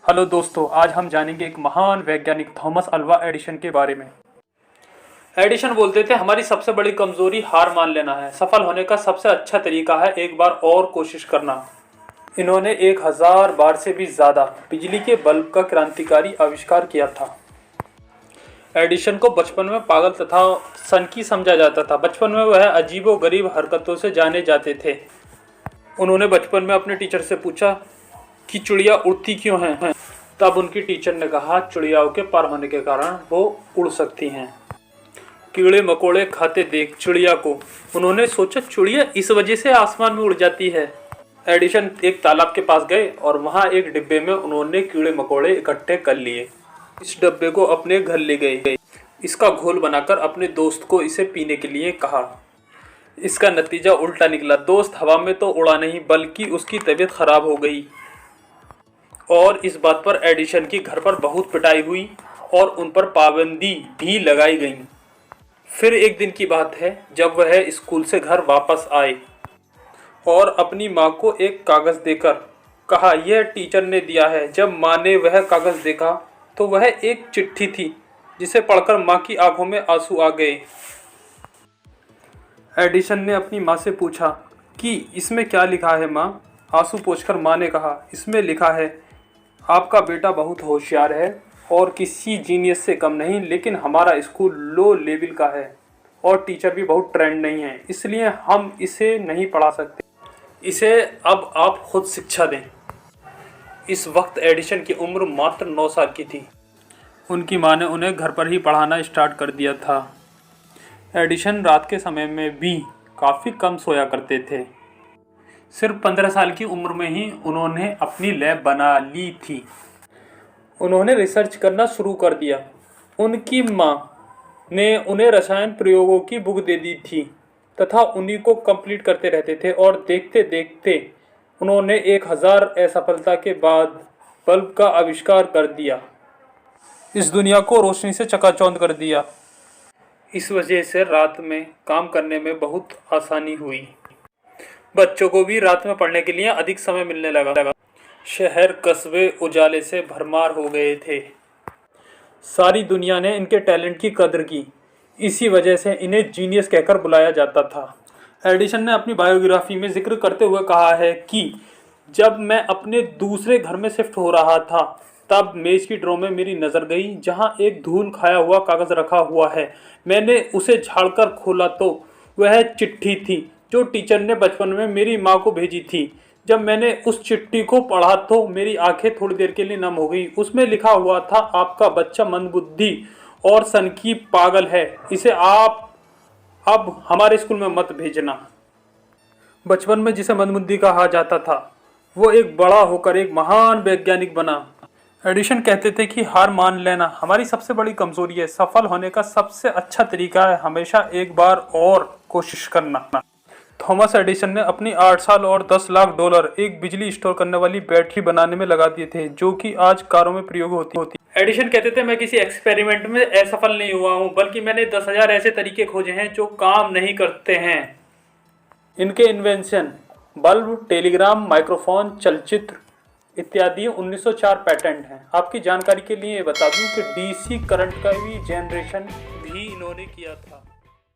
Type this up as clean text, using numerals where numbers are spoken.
Hello दोस्तों, आज हम जानेंगे एक महान वैज्ञानिक थॉमस अल्वा एडिशन के बारे में। एडिशन बोलते थे, हमारी सबसे बड़ी कमजोरी हार मान लेना है। सफल होने का सबसे अच्छा तरीका है एक बार और कोशिश करना। इन्होंने 1000 बार से भी ज्यादा बिजली के बल्ब का क्रांतिकारी आविष्कार किया था। एडिशन को बचपन में पागल तथा सनकी समझा जाता था। बचपन में वह अजीबोगरीब हरकतों से जाने जाते थे। उन्होंने बचपन में अपने टीचर से पूछा कि चिड़िया उड़ती क्यों हैं। तब उनकी टीचर ने कहा, चिड़ियाओं के पर होने के कारण वो उड़ सकती हैं। कीड़े मकोड़े खाते देख चिड़िया को उन्होंने सोचा, चिड़िया इस वजह से आसमान में उड़ जाती है। एडिशन एक तालाब के पास गए और वहां एक डिब्बे में उन्होंने कीड़े मकोड़े इकट्ठे कर लिए। इस डिब्बे को अपने घर ले गए। इसका घोल बनाकर अपने दोस्त को इसे पीने के लिए कहा। इसका नतीजा उल्टा निकला। दोस्त हवा में तो उड़ा नहीं, बल्कि उसकी तबीयत खराब हो गई और इस बात पर एडिशन की घर पर बहुत पिटाई हुई और उन पर पाबंदी भी लगाई गई। फिर एक दिन की बात है, जब वह स्कूल से घर वापस आए और अपनी माँ को एक कागज़ देकर कहा, यह टीचर ने दिया है। जब माँ ने वह कागज़ देखा तो वह एक चिट्ठी थी, जिसे पढ़कर माँ की आंखों में आंसू आ गए। एडिशन ने अपनी माँ से पूछा कि इसमें क्या लिखा है माँ। आंसू पोंछकर माँ ने कहा, इसमें लिखा है, आपका बेटा बहुत होशियार है और किसी जीनियस से कम नहीं, लेकिन हमारा स्कूल लो लेवल का है और टीचर भी बहुत ट्रेंड नहीं है, इसलिए हम इसे नहीं पढ़ा सकते। इसे अब आप खुद शिक्षा दें। इस वक्त एडिशन की उम्र मात्र 9 साल की थी। उनकी माँ ने उन्हें घर पर ही पढ़ाना स्टार्ट कर दिया था। एडिशन रात के समय में भी काफ़ी कम सोया करते थे। सिर्फ 15 साल की उम्र में ही उन्होंने अपनी लैब बना ली थी। उन्होंने रिसर्च करना शुरू कर दिया। उनकी माँ ने उन्हें रसायन प्रयोगों की बुक दे दी थी तथा उन्हीं को कंप्लीट करते रहते थे और देखते देखते उन्होंने 1000 असफलता के बाद बल्ब का आविष्कार कर दिया। इस दुनिया को रोशनी से चकाचौंध कर दिया। इस वजह से रात में काम करने में बहुत आसानी हुई। बच्चों को भी रात में पढ़ने के लिए अधिक समय मिलने लगा। शहर कस्बे उजाले से भरमार हो गए थे। सारी दुनिया ने इनके टैलेंट की कदर की। इसी वजह से इन्हें जीनियस कहकर बुलाया जाता था। एडिशन ने अपनी बायोग्राफी में जिक्र करते हुए कहा है कि जब मैं अपने दूसरे घर में शिफ्ट हो रहा था, तब मेज की ड्रॉर में मेरी नज़र गई, जहां एक धूल खाया हुआ कागज़ रखा हुआ है। मैंने उसे झाड़कर खोला तो वह चिट्ठी थी जो टीचर ने बचपन में मेरी माँ को भेजी थी। जब मैंने उस चिट्ठी को पढ़ा तो मेरी आंखें थोड़ी देर के लिए नम हो गई। उसमें लिखा हुआ था, आपका बच्चा मंदबुद्धि और सनकी पागल है, इसे आप अब हमारे स्कूल में मत भेजना। बचपन में जिसे मंदबुद्धि कहा जाता था, वो एक बड़ा होकर एक महान वैज्ञानिक बना। एडिशन कहते थे कि हार मान लेना हमारी सबसे बड़ी कमजोरी है। सफल होने का सबसे अच्छा तरीका है हमेशा एक बार और कोशिश करना। थॉमस एडिसन ने अपनी 8 साल और $10 लाख एक बिजली स्टोर करने वाली बैटरी बनाने में लगा दिए थे, जो कि आज कारों में प्रयोग होती। एडिशन कहते थे, मैं किसी एक्सपेरिमेंट में असफल नहीं हुआ हूं, बल्कि मैंने 10,000 ऐसे तरीके खोजे हैं जो काम नहीं करते हैं। इनके इन्वेंशन बल्ब, टेलीग्राम, माइक्रोफोन, चलचित्र इत्यादि 1904 पैटेंट हैं। आपकी जानकारी के लिए बता दूं कि DC करंट का भी जनरेशन भी इन्होंने किया था।